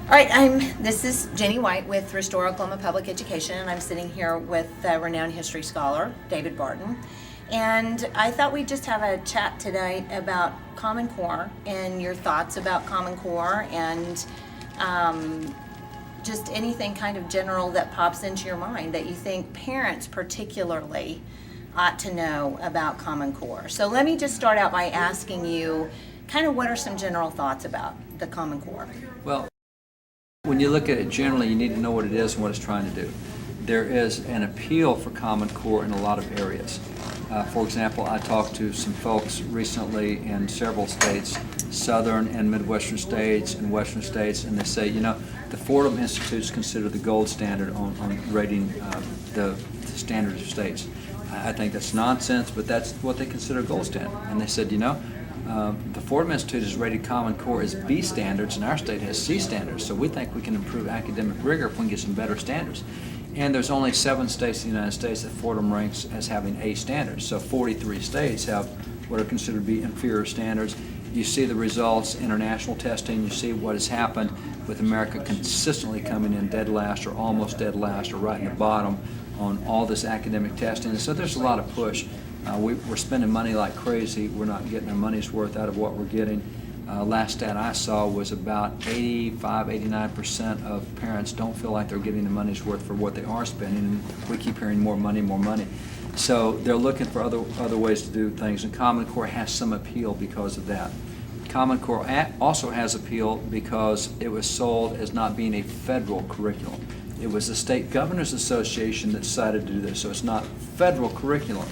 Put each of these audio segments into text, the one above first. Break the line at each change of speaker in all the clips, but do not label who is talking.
All right, this is Jenny White with Restore Oklahoma Public Education, and I'm sitting here with renowned history scholar David Barton. And I thought we'd just have a chat tonight about Common Core and your thoughts about Common Core and just anything kind of general that pops into your mind that you think parents particularly ought to know about Common Core. So let me just start out by asking you kind of what are some general thoughts about the Common Core?
Well, when you look at it generally, you need to know what it is and what it's trying to do. There is an appeal for Common Core in a lot of areas. For example, I talked to some folks recently in several states, southern and midwestern states and western states, and they say, the Fordham Institute is considered the gold standard on rating the standards of states. I think that's nonsense, but that's what they consider gold standard. And they said, the Fordham Institute has rated Common Core as B standards, and our state has C standards. So we think we can improve academic rigor if we can get some better standards. And there's only 7 states in the United States that Fordham ranks as having A standards. So 43 states have what are considered to be inferior standards. You see the results, international testing, you see what has happened with America consistently coming in dead last or almost dead last or right in the bottom on all this academic testing. And so there's a lot of push. We're spending money like crazy. We're not getting our money's worth out of what we're getting. Last stat I saw was about 85–89% of parents don't feel like they're getting the money's worth for what they are spending, and we keep hearing more money, more money. So they're looking for other ways to do things, and Common Core has some appeal because of that. Common Core also has appeal because it was sold as not being a federal curriculum. It was the State Governors Association that decided to do this, so it's not federal curriculum.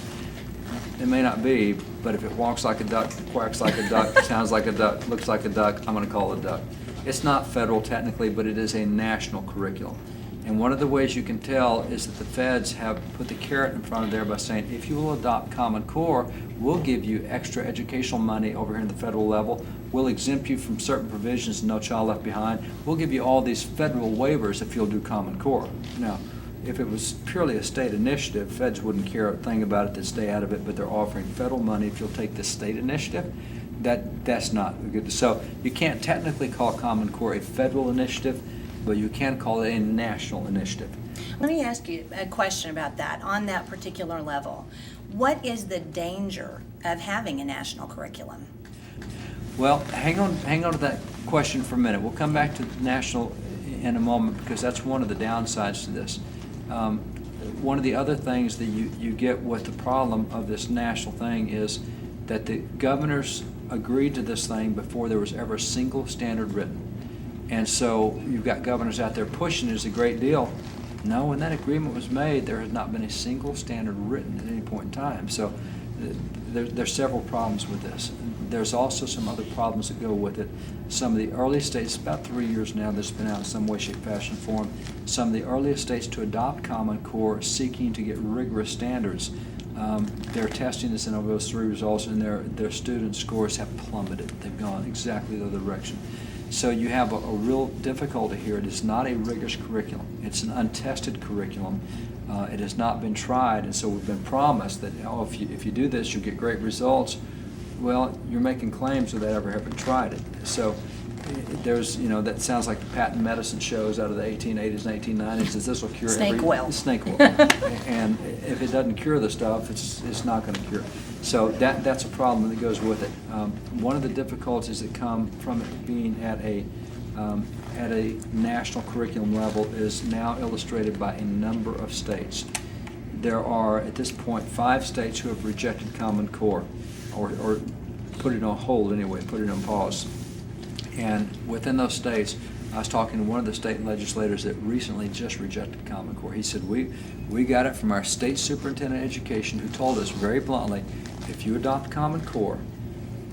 It may not be, but if it walks like a duck, quacks like a duck, sounds like a duck, looks like a duck, I'm going to call it a duck. It's not federal technically, but it is a national curriculum. And one of the ways you can tell is that the feds have put the carrot in front of there by saying, if you will adopt Common Core, we'll give you extra educational money over here in the federal level. We'll exempt you from certain provisions, No Child Left Behind. We'll give you all these federal waivers if you'll do Common Core. Now, if it was purely a state initiative, feds wouldn't care a thing about it, they'd stay out of it, but they're offering federal money if you'll take this state initiative. That's not good. So you can't technically call Common Core a federal initiative, but you can call it a national initiative.
Let me ask you a question about that on that particular level. What is the danger of having a national curriculum?
Well, hang on to that question for a minute. We'll come back to national in a moment because that's one of the downsides to this. One of the other things that you get with the problem of this national thing is that the governors agreed to this thing before there was ever a single standard written. And so you've got governors out there pushing it as a great deal. No, when that agreement was made, there has not been a single standard written at any point in time. So there's several problems with this. There's also some other problems that go with it. Some of the early states, about 3 years now, that's been out in some way, shape, fashion, form. Some of the earliest states to adopt Common Core seeking to get rigorous standards. They're testing this in over those 3 results, and their student scores have plummeted. They've gone exactly the other direction. So you have a real difficulty here. It is not a rigorous curriculum. It's an untested curriculum. It has not been tried, and so we've been promised that if you do this, you'll get great results. Well, you're making claims without ever having tried it. So there's, that sounds like the patent medicine shows out of the 1880s and 1890s. Is this will cure
Snake oil.
Snake oil. And if it doesn't cure the stuff, it's not going to cure. So that's a problem that goes with it. One of the difficulties that come from it being at a national curriculum level is now illustrated by a number of states. There are, at this point, 5 states who have rejected Common Core, or put it on hold anyway, put it on pause. And within those states, I was talking to one of the state legislators that recently just rejected Common Core. He said, we got it from our state superintendent of education who told us very bluntly, if you adopt Common Core,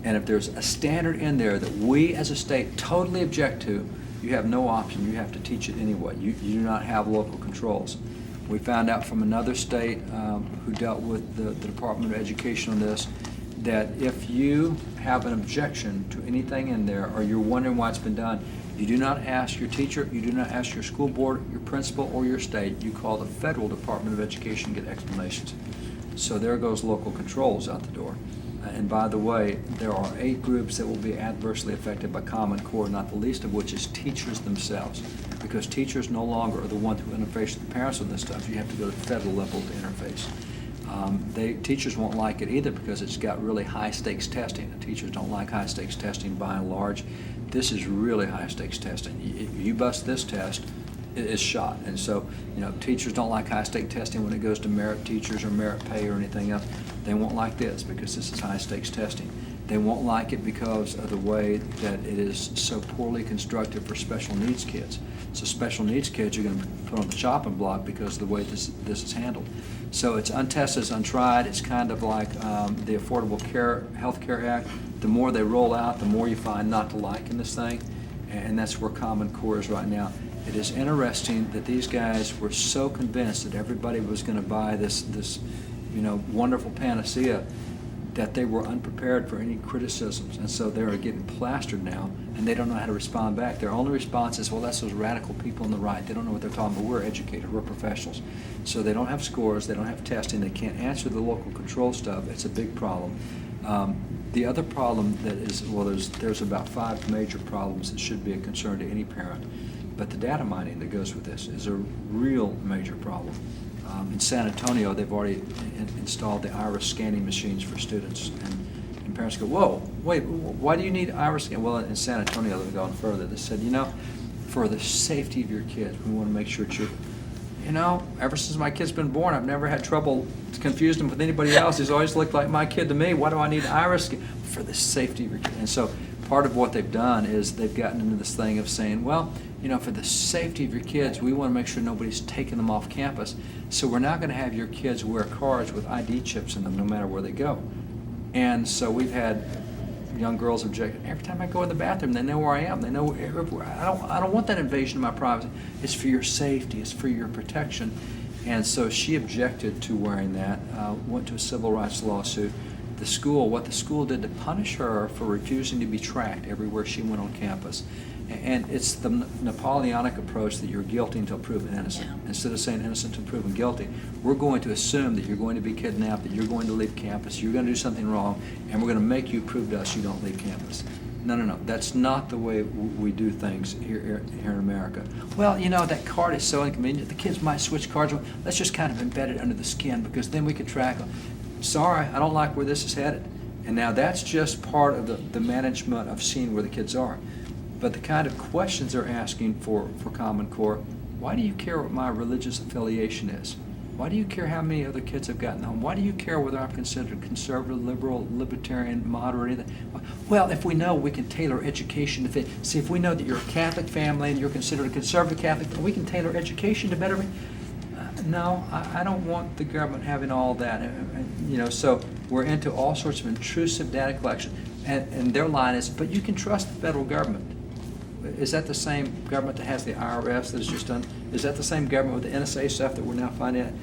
and if there's a standard in there that we as a state totally object to, you have no option. You have to teach it anyway. You do not have local controls. We found out from another state who dealt with the Department of Education on this, that if you have an objection to anything in there or you're wondering why it's been done, you do not ask your teacher, you do not ask your school board, your principal, or your state. You call the federal Department of Education and get explanations. So there goes local controls out the door. And by the way, there are 8 groups that will be adversely affected by Common Core, not the least of which is teachers themselves. Because teachers no longer are the ones who interface with the parents on this stuff. You have to go to the federal level to interface. Teachers won't like it either because it's got really high stakes testing. And teachers don't like high stakes testing by and large. This is really high stakes testing. If you bust this test, it's shot. And so, teachers don't like high stake testing when it goes to merit teachers or merit pay or anything else. They won't like this because this is high stakes testing. They won't like it because of the way that it is so poorly constructed for special needs kids. So special needs kids are going to be put on the chopping block because of the way this is handled. So it's untested, it's untried. It's kind of like the Affordable Health Care Act. The more they roll out, the more you find not to like in this thing. And that's where Common Core is right now. It is interesting that these guys were so convinced that everybody was going to buy this wonderful panacea that they were unprepared for any criticisms. And so they're getting plastered now, and they don't know how to respond back. Their only response is, well, that's those radical people on the right. They don't know what they're talking about. We're educated. We're professionals. So they don't have scores. They don't have testing. They can't answer the local control stuff. It's a big problem. The other problem that is, well, there's about 5 major problems that should be a concern to any parent. But the data mining that goes with this is a real major problem. In San Antonio, they've already installed the iris scanning machines for students. And parents go, whoa, wait, why do you need iris scanning? Well, in San Antonio, they've gone further. They said, for the safety of your kids, we want to make sure that ever since my kid's been born, I've never had trouble confusing him with anybody else. He's always looked like my kid to me. Why do I need iris scanning? For the safety of your kid. And so part of what they've done is they've gotten into this thing of saying, well, for the safety of your kids, we want to make sure nobody's taking them off campus. So we're not going to have your kids wear cards with ID chips in them no matter where they go. And so we've had young girls object. Every time I go in the bathroom, they know where I am. They know everywhere. I don't want that invasion of my privacy. It's for your safety. It's for your protection. And so she objected to wearing that, went to a civil rights lawsuit. What the school did to punish her for refusing to be tracked everywhere she went on campus. And it's the Napoleonic approach that you're guilty until proven innocent. Yeah. Instead of saying innocent until proven guilty, we're going to assume that you're going to be kidnapped, that you're going to leave campus, you're going to do something wrong, and we're going to make you prove to us you don't leave campus. No. That's not the way we do things here in America. Well, that card is so inconvenient. The kids might switch cards. Let's just kind of embed it under the skin because then we can track them. Sorry, I don't like where this is headed. And now that's just part of the management of seeing where the kids are. But the kind of questions they're asking for Common Core, why do you care what my religious affiliation is? Why do you care how many other kids I've gotten home? Why do you care whether I'm considered conservative, liberal, libertarian, moderate, anything? Well, if we know, we can tailor education to fit. See, if we know that you're a Catholic family and you're considered a conservative Catholic, we can tailor education to better. No, I don't want the government having all that. So we're into all sorts of intrusive data collection. And their line is, but you can trust the federal government. Is that the same government that has the IRS that has just done? Is that the same government with the NSA stuff that we're now finding out?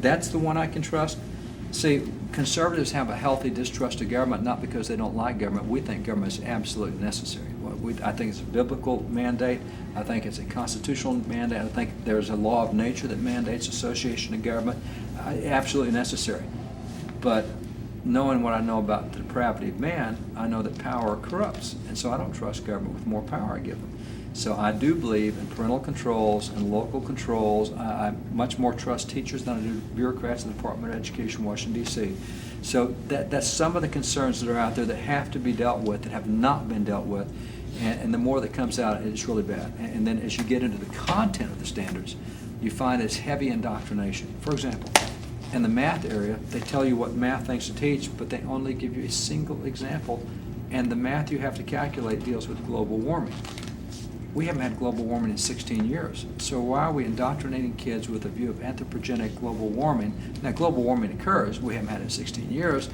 That's the one I can trust? See, conservatives have a healthy distrust of government, not because they don't like government. We think government is absolutely necessary. I think it's a biblical mandate. I think it's a constitutional mandate. I think there's a law of nature that mandates association of government. Absolutely necessary. But knowing what I know about the depravity of man, I know that power corrupts. And so I don't trust government with more power I give them. So I do believe in parental controls and local controls. I much more trust teachers than I do bureaucrats in the Department of Education, Washington, D.C. So that's some of the concerns that are out there that have to be dealt with, that have not been dealt with. And the more that comes out, it's really bad. And then as you get into the content of the standards, you find it's heavy indoctrination. For example, in the math area, they tell you what math things to teach, but they only give you a single example. And the math you have to calculate deals with global warming. We haven't had global warming in 16 years. So why are we indoctrinating kids with a view of anthropogenic global warming? Now, global warming occurs. We haven't had it in 16 years.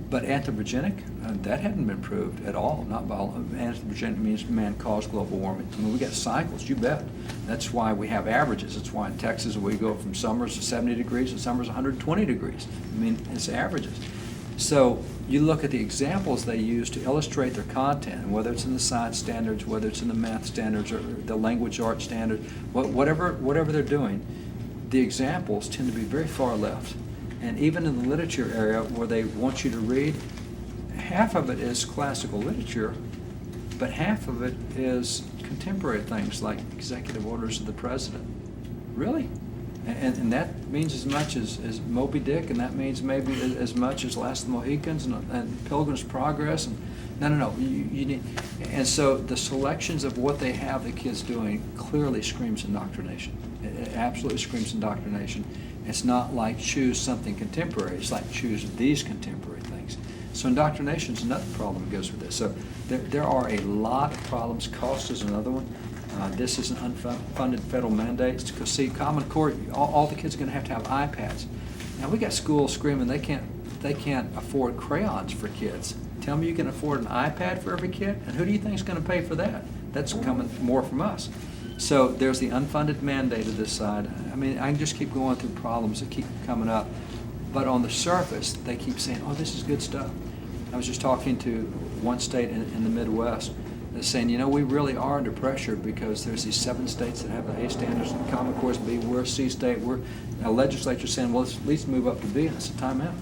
But anthropogenic, that hadn't been proved at all. Not by anthropogenic means man-caused global warming. I mean, we got cycles, you bet. That's why we have averages. That's why in Texas we go from summers to 70 degrees and summers 120 degrees. I mean, it's averages. So you look at the examples they use to illustrate their content, and whether it's in the science standards, whether it's in the math standards, or the language arts standard, whatever they're doing, the examples tend to be very far left. And even in the literature area where they want you to read, half of it is classical literature, but half of it is contemporary things like executive orders of the president. Really? And that means as much as Moby Dick, and that means maybe as much as Last of the Mohicans and Pilgrim's Progress. And no. You need, and so the selections of what they have the kids doing clearly screams indoctrination. It absolutely screams indoctrination. It's not like choose something contemporary. It's like choose these contemporary things. So indoctrination is another problem that goes with this. So there are a lot of problems. Cost is another one. This is an unfunded federal mandate. Because see, Common Core, all the kids are going to have iPads. Now we got schools screaming they can't afford crayons for kids. Tell me you can afford an iPad for every kid, and who do you think is going to pay for that? That's coming more from us. So there's the unfunded mandate of this side. I mean, I can just keep going through problems that keep coming up. But on the surface, they keep saying, oh, this is good stuff. I was just talking to one state in the Midwest that's saying, you know, we really are under pressure because there's these 7 states that have the A standards and Common Core is B. We're a C state. We're a legislature saying, well, let's at least move up to B. And it's a timeout.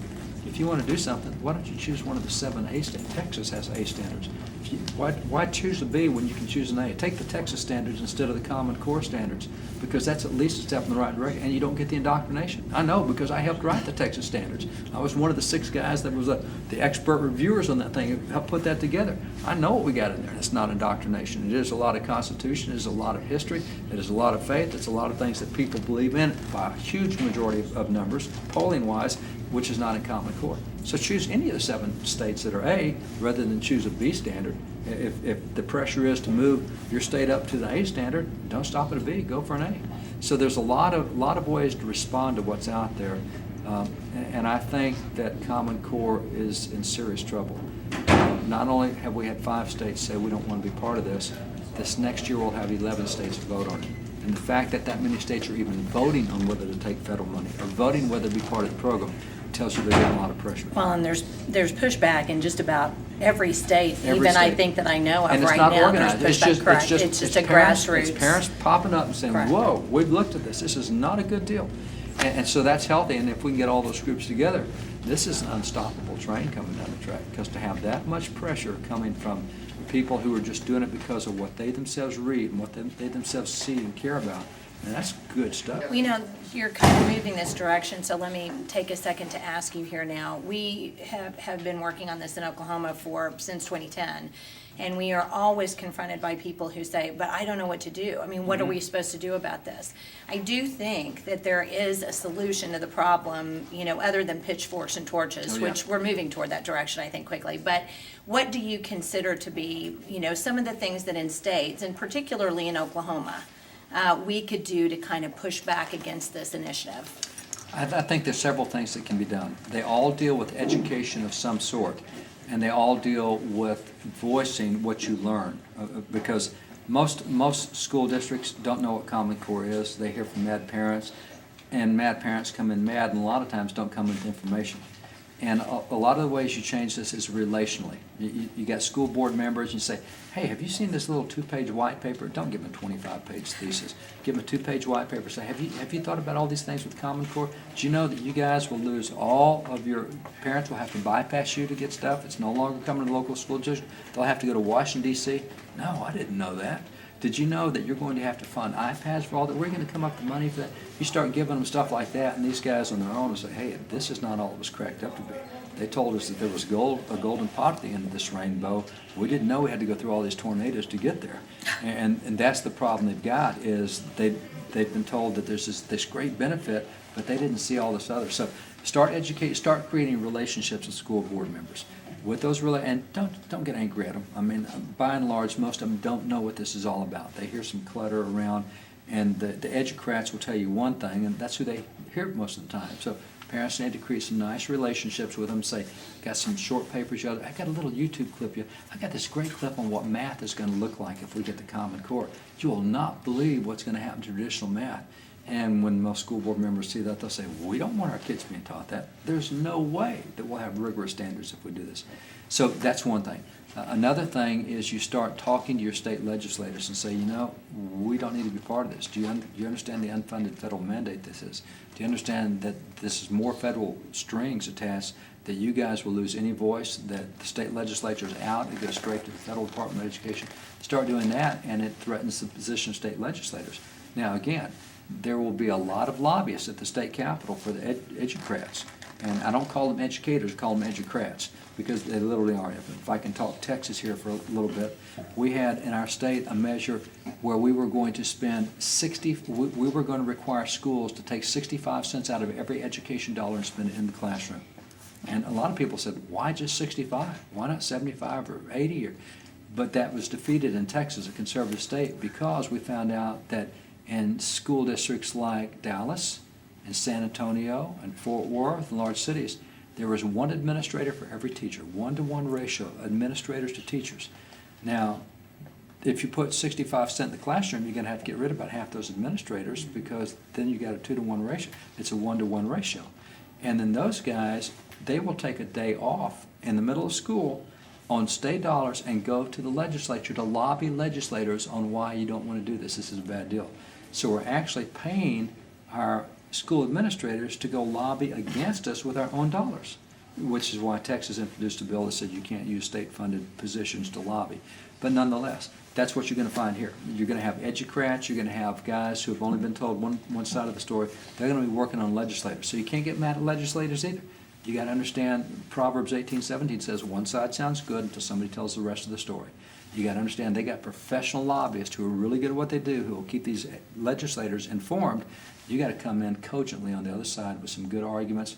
If you want to do something, why don't you choose one of the 7 A standards? Texas has A standards. Why choose a B when you can choose an A? Take the Texas standards instead of the Common Core standards, because that's at least a step in the right direction, and you don't get the indoctrination. I know, because I helped write the Texas standards. I was one of the 6 guys that was the expert reviewers on that thing and helped put that together. I know what we got in there, and it's not indoctrination. It is a lot of Constitution, it is a lot of history, it is a lot of faith, it's a lot of things that people believe in by a huge majority of numbers, polling-wise, which is not in Common Core. So choose any of the 7 states that are A rather than choose a B standard. If the pressure is to move your state up to the A standard, don't stop at a B, go for an A. So there's a lot of ways to respond to what's out there, and I think that Common Core is in serious trouble. Not only have we had 5 states say we don't want to be part of this next year we'll have 11 states vote on it. And the fact that many states are even voting on whether to take federal money or voting whether to be part of the program tells you they're getting a lot of pressure.
Well, and there's pushback in just about every state,
Every
even
state.
I think that I know of
And it's
right
not
now.
organized.
There's pushback, correct. It's just a
parents,
grassroots.
It's parents popping up and saying,
Correct.
whoa, we've looked at this. This is not a good deal. And so that's healthy. And if we can get all those groups together, this is an unstoppable train coming down the track. Because to have that much pressure coming from people who are just doing it because of what they themselves read and what they themselves see and care about, and that's good stuff.
You know, you're kind of moving this direction, so let me take a second to ask you here now. We have been working on this in Oklahoma since 2010, and we are always confronted by people who say, but I don't know what to do. I mean, what are we supposed to do about this? I do think that there is a solution to the problem, you know, other than pitchforks and torches,
Oh, yeah.
which we're moving toward that direction, I think, quickly. But what do you consider to be, you know, some of the things that in states, and particularly in Oklahoma, we could do to kind of push back against this initiative?
I think there's several things that can be done. They all deal with education of some sort, and they all deal with voicing what you learn. Because most school districts don't know what Common Core is. They hear from mad parents, and mad parents come in mad, and a lot of times don't come with information. And a lot of the ways you change this is relationally. You got school board members, you say, hey, have you seen this little 2-page white paper? Don't give them a 25-page thesis. Give them a 2-page white paper. Say, have you thought about all these things with Common Core? Do you know that you guys will lose all of your parents will have to bypass you to get stuff? It's no longer coming to the local school district. They'll have to go to Washington, D.C. No, I didn't know that. Did you know that you're going to have to fund iPads for all that? We're going to come up with money for that. You start giving them stuff like that, and these guys on their own will say, hey, this is not all it was cracked up to be. They told us that there was a golden pot at the end of this rainbow. We didn't know we had to go through all these tornadoes to get there. And that's the problem they've got, is they've been told that there's this great benefit, but they didn't see all this other. So start creating relationships with school board members. With those and don't get angry at them. I mean, by and large, most of them don't know what this is all about. They hear some clutter around, and the educrats will tell you one thing, and that's who they hear most of the time. So parents need to create some nice relationships with them. Say, got some short papers. I got a little YouTube clip. I got this great clip on what math is going to look like if we get the Common Core. You will not believe what's going to happen to traditional math. And when most school board members see that, they'll say, well, we don't want our kids being taught that. There's no way that we'll have rigorous standards if we do this. So that's one thing. Another thing is you start talking to your state legislators and say, you know, we don't need to be part of this. Do you understand the unfunded federal mandate this is? Do you understand that this is more federal strings attached that you guys will lose any voice, that the state legislature is out, it goes straight to the federal Department of Education. Start doing that, and it threatens the position of state legislators. Now, again, there will be a lot of lobbyists at the state capitol for the educrats. And I don't call them educators, I call them educrats, because they literally are. If I can talk Texas here for a little bit, we had in our state a measure where we were going to spend we were going to require schools to take 65 cents out of every education dollar and spend it in the classroom. And a lot of people said, why just 65? Why not 75 or 80? But that was defeated in Texas, a conservative state, because we found out that in school districts like Dallas and San Antonio and Fort Worth and large cities, there was one administrator for every teacher, 1-to-1 ratio, administrators to teachers. Now, if you put 65 cents in the classroom, you're going to have to get rid of about half those administrators, because then you got a 2-to-1 ratio. It's a 1-to-1 ratio. And then those guys, they will take a day off in the middle of school on state dollars and go to the legislature to lobby legislators on why you don't want to do this. This is a bad deal. So we're actually paying our school administrators to go lobby against us with our own dollars, which is why Texas introduced a bill that said you can't use state-funded positions to lobby. But nonetheless, that's what you're going to find here. You're going to have educrats, you're going to have guys who have only been told one side of the story. They're going to be working on legislators. So you can't get mad at legislators either. You got to understand Proverbs 18:17 says one side sounds good until somebody tells the rest of the story. You got to understand they got professional lobbyists who are really good at what they do, who will keep these legislators informed. You got to come in cogently on the other side with some good arguments.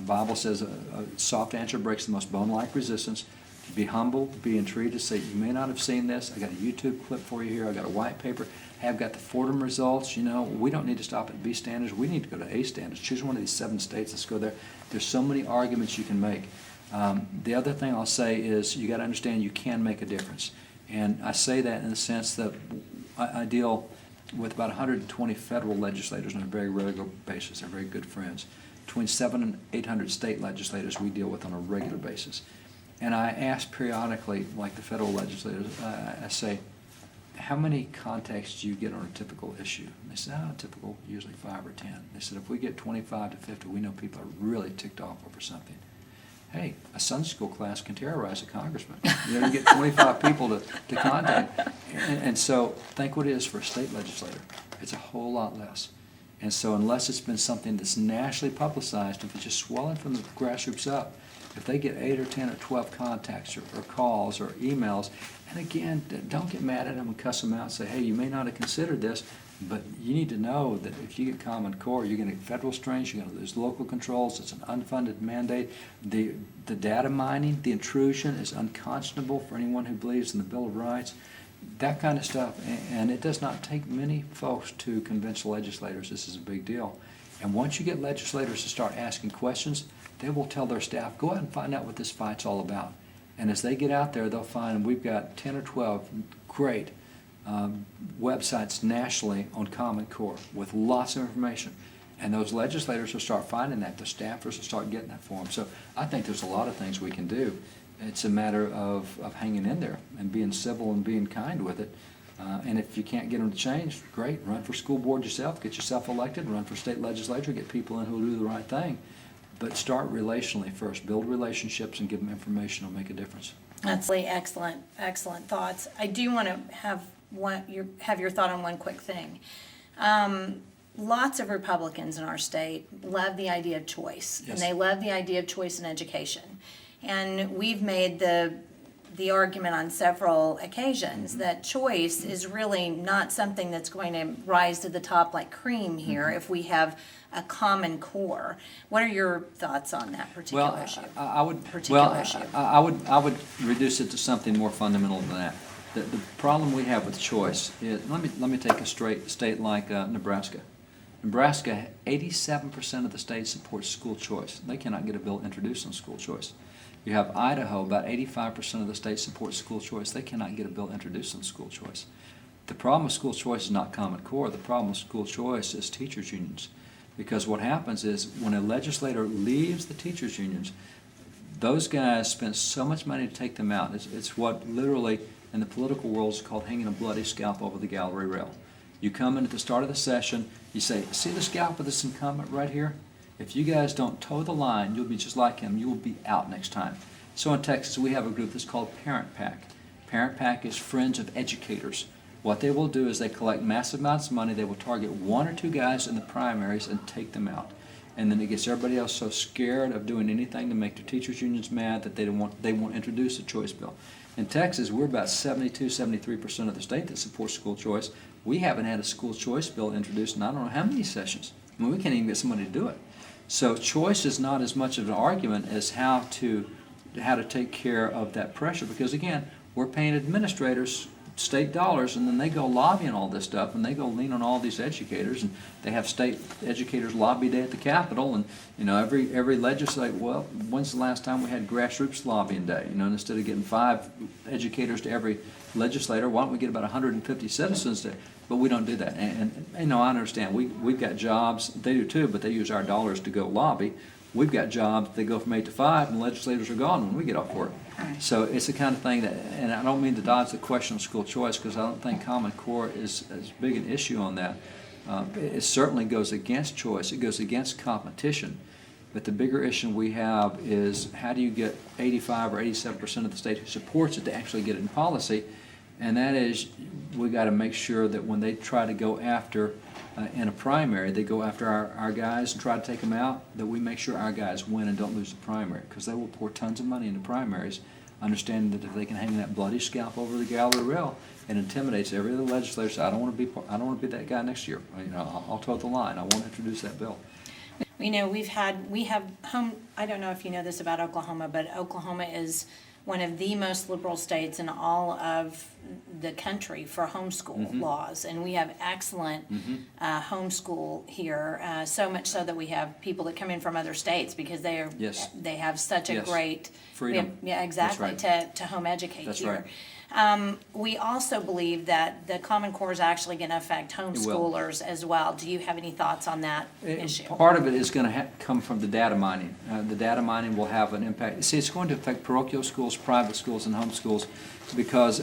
Bible says a soft answer breaks the most bone-like resistance. To be humble, be entreated, say, you may not have seen this. I got a YouTube clip for you here. I got a white paper. Hey, I've got the Fordham results. You know, we don't need to stop at B standards. We need to go to A standards. Choose one of these 7 states. Let's go there. There's so many arguments you can make. The other thing I'll say is you got to understand you can make a difference. And I say that in the sense that I deal with about 120 federal legislators on a very regular basis. They're very good friends. Between 700 and 800 state legislators we deal with on a regular basis. And I ask periodically, like the federal legislators, I say, how many contacts do you get on a typical issue? And they said, typical, usually 5 or 10. They said, if we get 25 to 50, we know people are really ticked off over something. Hey, a Sunday school class can terrorize a congressman. You know, you get 25 people to contact. And so think what it is for a state legislator. It's a whole lot less. And so unless it's been something that's nationally publicized, if it's just swelling from the grassroots up, if they get 8 or 10 or 12 contacts or calls or emails, and again, don't get mad at them and cuss them out and say, hey, you may not have considered this, but you need to know that if you get Common Core, you're going to get federal strings, you're going to lose local controls, it's an unfunded mandate. The data mining, the intrusion is unconscionable for anyone who believes in the Bill of Rights. That kind of stuff, and it does not take many folks to convince legislators this is a big deal. And once you get legislators to start asking questions, they will tell their staff, go out and find out what this fight's all about. And as they get out there, they'll find we've got 10 or 12 great websites nationally on Common Core with lots of information. And those legislators will start finding that. The staffers will start getting that for them. So I think there's a lot of things we can do. It's a matter of hanging in there and being civil and being kind with it. And if you can't get them to change, great. Run for school board yourself, get yourself elected, run for state legislature, get people in who will do the right thing. But start relationally first. Build relationships and give them information will make a difference.
That's really excellent thoughts. I do want to have your thought on one quick thing. Lots of Republicans in our state love the idea of choice,
Yes.
and they love the idea of choice in education. And we've made the argument on several occasions that choice is really not something that's going to rise to the top like cream here if we have a Common Core. What are your thoughts on that particular issue?
I would
issue.
I would reduce it to something more fundamental than that. The problem we have with choice is, let me take a state like Nebraska. Nebraska, 87% of the state supports school choice. They cannot get a bill introduced on school choice. You have Idaho, about 85% of the state supports school choice. They cannot get a bill introduced on school choice. The problem with school choice is not Common Core. The problem with school choice is teachers' unions. Because what happens is when a legislator leaves the teachers' unions, those guys spend so much money to take them out. It's what literally in the political world is called hanging a bloody scalp over the gallery rail. You come in at the start of the session, you say, see the scalp of this incumbent right here? If you guys don't toe the line, you'll be just like him. You will be out next time. So in Texas, we have a group that's called Parent PAC. Parent PAC is Friends of Educators. What they will do is they collect massive amounts of money. They will target 1 or 2 guys in the primaries and take them out. And then it gets everybody else so scared of doing anything to make their teachers' unions mad that they won't introduce a choice bill. In Texas, we're about 73% of the state that supports school choice. We haven't had a school choice bill introduced in I don't know how many sessions. I mean, we can't even get somebody to do it. So choice is not as much of an argument as how to take care of that pressure, because again, we're paying administrators state dollars, and then they go lobbying all this stuff, and they go lean on all these educators, and they have state educators lobby day at the Capitol, and every legislator, well, when's the last time we had grassroots lobbying day? And instead of getting 5 educators to every legislator, why don't we get about 150 citizens to? But we don't do that, and I understand we've got jobs, they do too, but they use our dollars to go lobby. We've got jobs, they go from 8 to 5, and legislators are gone when we get off work. So it's the kind of thing that, and I don't mean to dodge the question of school choice, because I don't think Common Core is as big an issue on that. It certainly goes against choice, it goes against competition, but the bigger issue we have is how do you get 85 or 87% of the state who supports it to actually get it in policy, and that is we got to make sure that when they try to go after in a primary, they go after our guys and try to take them out, that we make sure our guys win and don't lose the primary, because they will pour tons of money into primaries, understanding that if they can hang that bloody scalp over the gallery rail, it intimidates every other legislator. So I don't want to be that guy next year. I'll toe the line. I won't introduce that bill.
We have home. I don't know if you know this about Oklahoma, but Oklahoma is one of the most liberal states in all of the country for homeschool laws, and we have excellent homeschool here. So much so that we have people that come in from other states because they have such a great
freedom.
Exactly.
That's right.
to home educate
That's
here.
right.
We also believe that the Common Core is actually going to affect homeschoolers as well. Do you have any thoughts on that issue?
Part of it is going to come from the data mining. The data mining will have an impact. See, it's going to affect parochial schools, private schools, and homeschools, because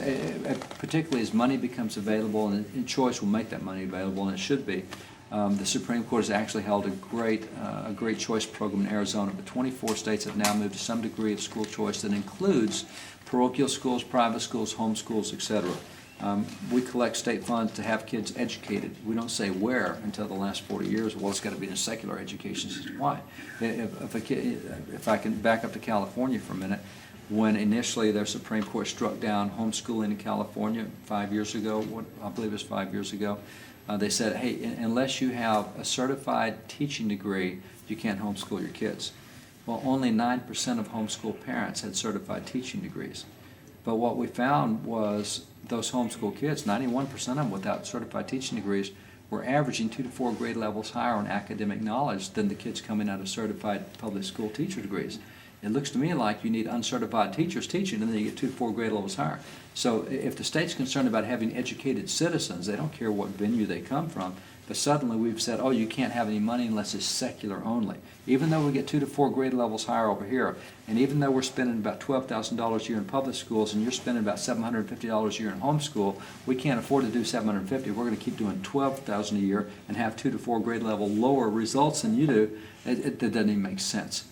particularly as money becomes available, and choice will make that money available, and it should be. The Supreme Court has actually held a great choice program in Arizona, but 24 states have now moved to some degree of school choice that includes parochial schools, private schools, homeschools, etc. We collect state funds to have kids educated. We don't say where until the last 40 years. Well, it's got to be in a secular education system. Why? If I can back up to California for a minute, when initially their Supreme Court struck down homeschooling in California 5 years ago, I believe it was 5 years ago, they said, hey, unless you have a certified teaching degree, you can't homeschool your kids. Well, only 9% of homeschool parents had certified teaching degrees. But what we found was those homeschool kids, 91% of them without certified teaching degrees, were averaging 2 to 4 grade levels higher on academic knowledge than the kids coming out of certified public school teacher degrees. It looks to me like you need uncertified teachers teaching, and then you get 2 to 4 grade levels higher. So if the state's concerned about having educated citizens, they don't care what venue they come from, but suddenly we've said, oh, you can't have any money unless it's secular only. Even though we get 2 to 4 grade levels higher over here, and even though we're spending about $12,000 a year in public schools, and you're spending about $750 a year in homeschool, we can't afford to do $750. We're going to keep doing $12,000 a year and have 2 to 4 grade level lower results than you do. That doesn't even make sense.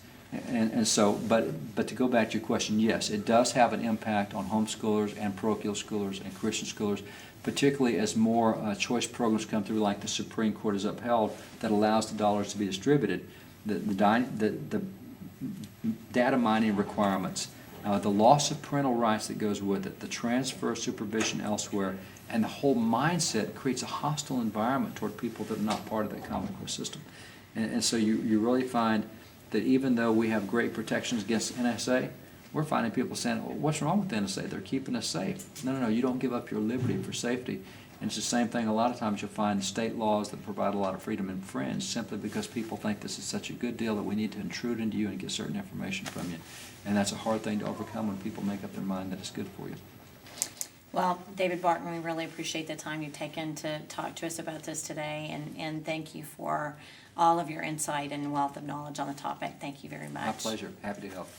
And so, but to go back to your question, yes, it does have an impact on homeschoolers and parochial schoolers and Christian schoolers, particularly as more choice programs come through, like the Supreme Court has upheld, that allows the dollars to be distributed. The data mining requirements, the loss of parental rights that goes with it, the transfer of supervision elsewhere, and the whole mindset creates a hostile environment toward people that are not part of that Common Core system. And so you really find that even though we have great protections against NSA, we're finding people saying, well, what's wrong with NSA? They're keeping us safe. No, you don't give up your liberty for safety. And it's the same thing. A lot of times you'll find state laws that provide a lot of freedom infringed simply because people think this is such a good deal that we need to intrude into you and get certain information from you. And that's a hard thing to overcome when people make up their mind that it's good for you.
Well, David Barton, we really appreciate the time you've taken to talk to us about this today, and thank you for all of your insight and wealth of knowledge on the topic. Thank you very much.
My pleasure. Happy to help.